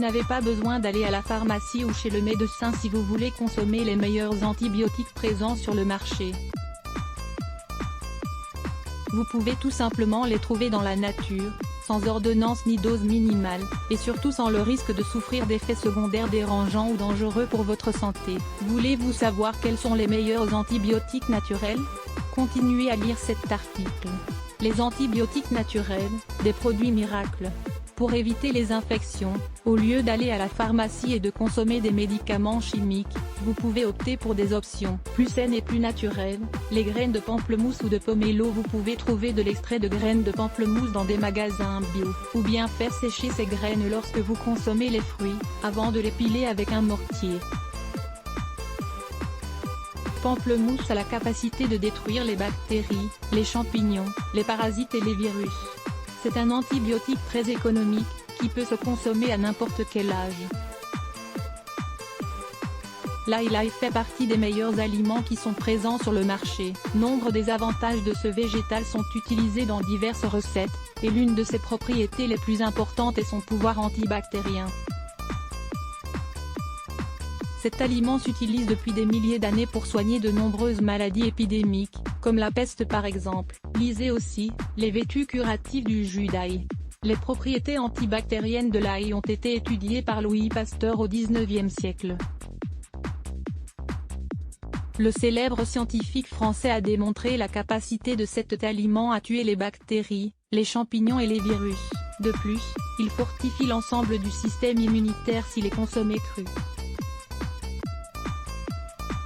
n'avez pas besoin d'aller à la pharmacie ou chez le médecin si vous voulez consommer les meilleurs antibiotiques présents sur le marché. Vous pouvez tout simplement les trouver dans la nature, sans ordonnance ni dose minimale, et surtout sans le risque de souffrir d'effets secondaires dérangeants ou dangereux pour votre santé. Voulez-vous savoir quels sont les meilleurs antibiotiques naturels? Continuez à lire cet article. Les antibiotiques naturels, des produits miracles. Pour éviter les infections, au lieu d'aller à la pharmacie et de consommer des médicaments chimiques, vous pouvez opter pour des options plus saines et plus naturelles. Les graines de pamplemousse ou de pomelo. Vous pouvez trouver de l'extrait de graines de pamplemousse dans des magasins bio, ou bien faire sécher ces graines lorsque vous consommez les fruits, avant de les piler avec un mortier. Pamplemousse a la capacité de détruire les bactéries, les champignons, les parasites et les virus. C'est un antibiotique très économique, qui peut se consommer à n'importe quel âge. L'ail fait partie des meilleurs aliments qui sont présents sur le marché. Nombre des avantages de ce végétal sont utilisés dans diverses recettes, et l'une de ses propriétés les plus importantes est son pouvoir antibactérien. Cet aliment s'utilise depuis des milliers d'années pour soigner de nombreuses maladies épidémiques, comme la peste par exemple. Lisez aussi, les vertus curatives du jus d'ail. Les propriétés antibactériennes de l'ail ont été étudiées par Louis Pasteur au XIXe siècle. Le célèbre scientifique français a démontré la capacité de cet aliment à tuer les bactéries, les champignons et les virus. De plus, il fortifie l'ensemble du système immunitaire s'il est consommé cru.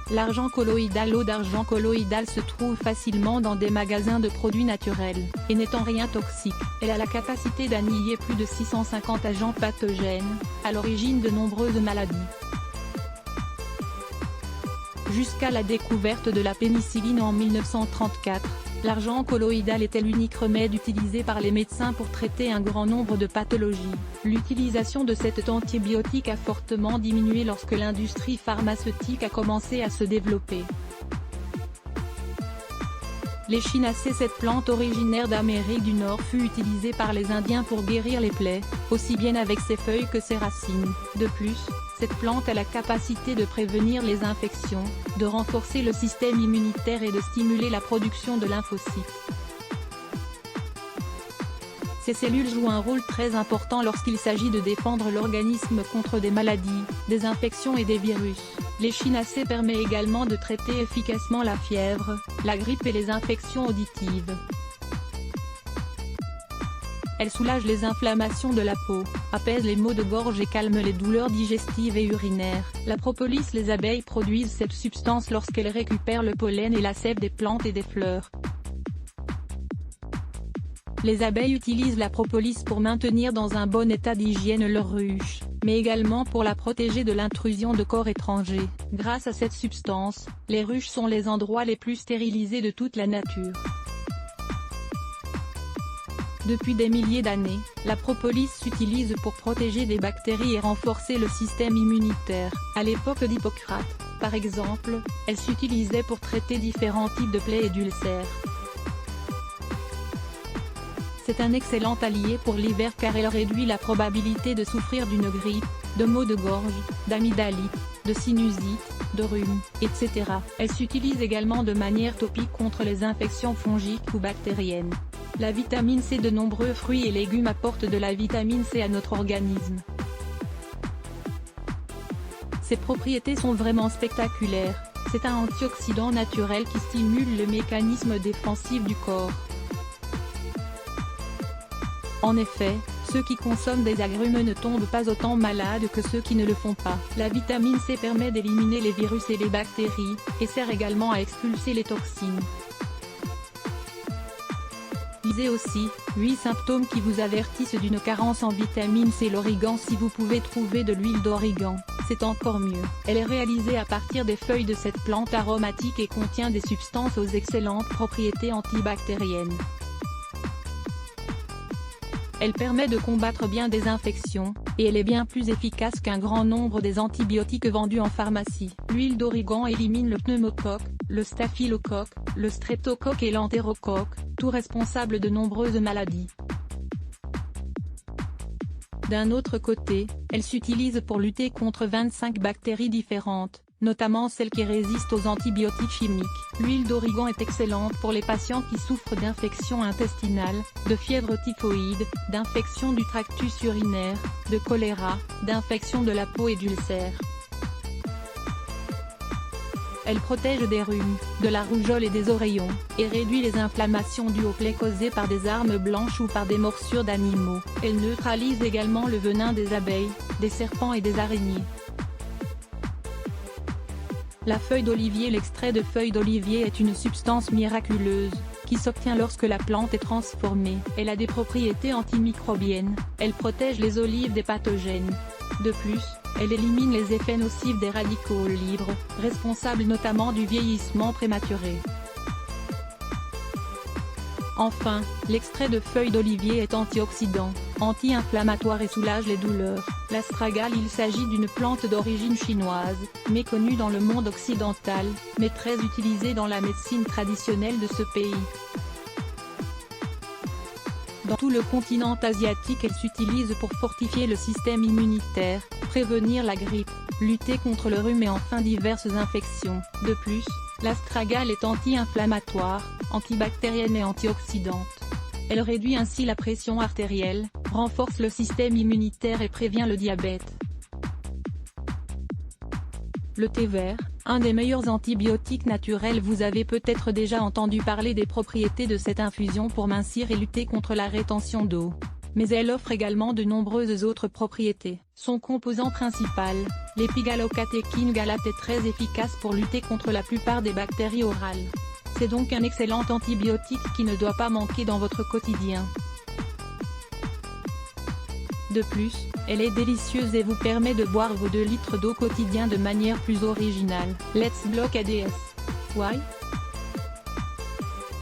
L'argent colloïdal. L'eau d'argent colloïdal se trouve facilement dans des magasins de produits naturels, et n'étant rien toxique, elle a la capacité d'annihiler plus de 650 agents pathogènes, à l'origine de nombreuses maladies. Jusqu'à la découverte de la pénicilline en 1934, l'argent colloïdal était l'unique remède utilisé par les médecins pour traiter un grand nombre de pathologies. L'utilisation de cet antibiotique a fortement diminué lorsque l'industrie pharmaceutique a commencé à se développer. L'échinacée. Cette plante originaire d'Amérique du Nord fut utilisée par les Indiens pour guérir les plaies, aussi bien avec ses feuilles que ses racines. De plus, cette plante a la capacité de prévenir les infections, de renforcer le système immunitaire et de stimuler la production de lymphocytes. Ces cellules jouent un rôle très important lorsqu'il s'agit de défendre l'organisme contre des maladies, des infections et des virus. L'échinacée permet également de traiter efficacement la fièvre, la grippe et les infections auditives. Elle soulage les inflammations de la peau, apaise les maux de gorge et calme les douleurs digestives et urinaires. La propolis. Les abeilles produisent cette substance lorsqu'elles récupèrent le pollen et la sève des plantes et des fleurs. Les abeilles utilisent la propolis pour maintenir dans un bon état d'hygiène leur ruche, mais également pour la protéger de l'intrusion de corps étrangers. Grâce à cette substance, les ruches sont les endroits les plus stérilisés de toute la nature. Depuis des milliers d'années, la propolis s'utilise pour protéger des bactéries et renforcer le système immunitaire. À l'époque d'Hippocrate, par exemple, elle s'utilisait pour traiter différents types de plaies et d'ulcères. C'est un excellent allié pour l'hiver car elle réduit la probabilité de souffrir d'une grippe, de maux de gorge, d'amygdalite, de sinusite, de rhume, etc. Elle s'utilise également de manière topique contre les infections fongiques ou bactériennes. La vitamine C. De nombreux fruits et légumes apportent de la vitamine C à notre organisme. Ses propriétés sont vraiment spectaculaires. C'est un antioxydant naturel qui stimule le mécanisme défensif du corps. En effet, ceux qui consomment des agrumes ne tombent pas autant malades que ceux qui ne le font pas. La vitamine C permet d'éliminer les virus et les bactéries, et sert également à expulser les toxines. Lisez aussi, 8 symptômes qui vous avertissent d'une carence en vitamine C. L'origan. Si vous pouvez trouver de l'huile d'origan, c'est encore mieux. Elle est réalisée à partir des feuilles de cette plante aromatique et contient des substances aux excellentes propriétés antibactériennes. Elle permet de combattre bien des infections, et elle est bien plus efficace qu'un grand nombre des antibiotiques vendus en pharmacie. L'huile d'origan élimine le pneumocoque, le staphylocoque, le streptocoque et l'entérocoque, tout responsable de nombreuses maladies. D'un autre côté, elle s'utilise pour lutter contre 25 bactéries différentes, notamment celles qui résistent aux antibiotiques chimiques. L'huile d'origan est excellente pour les patients qui souffrent d'infections intestinales, de fièvre typhoïde, d'infection du tractus urinaire, de choléra, d'infection de la peau et d'ulcères. Elle protège des rhumes, de la rougeole et des oreillons, et réduit les inflammations dues aux plaies causées par des armes blanches ou par des morsures d'animaux. Elle neutralise également le venin des abeilles, des serpents et des araignées. La feuille d'olivier. L'extrait de feuille d'olivier est une substance miraculeuse, qui s'obtient lorsque la plante est transformée. Elle a des propriétés antimicrobiennes, elle protège les olives des pathogènes. De plus, elle élimine les effets nocifs des radicaux libres, responsables notamment du vieillissement prématuré. Enfin, l'extrait de feuille d'olivier est antioxydant, anti-inflammatoire et soulage les douleurs. L'astragale. Il s'agit d'une plante d'origine chinoise, méconnue dans le monde occidental, mais très utilisée dans la médecine traditionnelle de ce pays. Dans tout le continent asiatique, elle s'utilise pour fortifier le système immunitaire, prévenir la grippe, lutter contre le rhume et enfin diverses infections. De plus, l'astragale est anti-inflammatoire, antibactérienne et antioxydante. Elle réduit ainsi la pression artérielle, renforce le système immunitaire et prévient le diabète. Le thé vert, un des meilleurs antibiotiques naturels. Vous avez peut-être déjà entendu parler des propriétés de cette infusion pour mincir et lutter contre la rétention d'eau. Mais elle offre également de nombreuses autres propriétés. Son composant principal, l'épigallocatechin galate, est très efficace pour lutter contre la plupart des bactéries orales. C'est donc un excellent antibiotique qui ne doit pas manquer dans votre quotidien. De plus, elle est délicieuse et vous permet de boire vos 2 litres d'eau quotidien de manière plus originale. Let's block ADS. Why?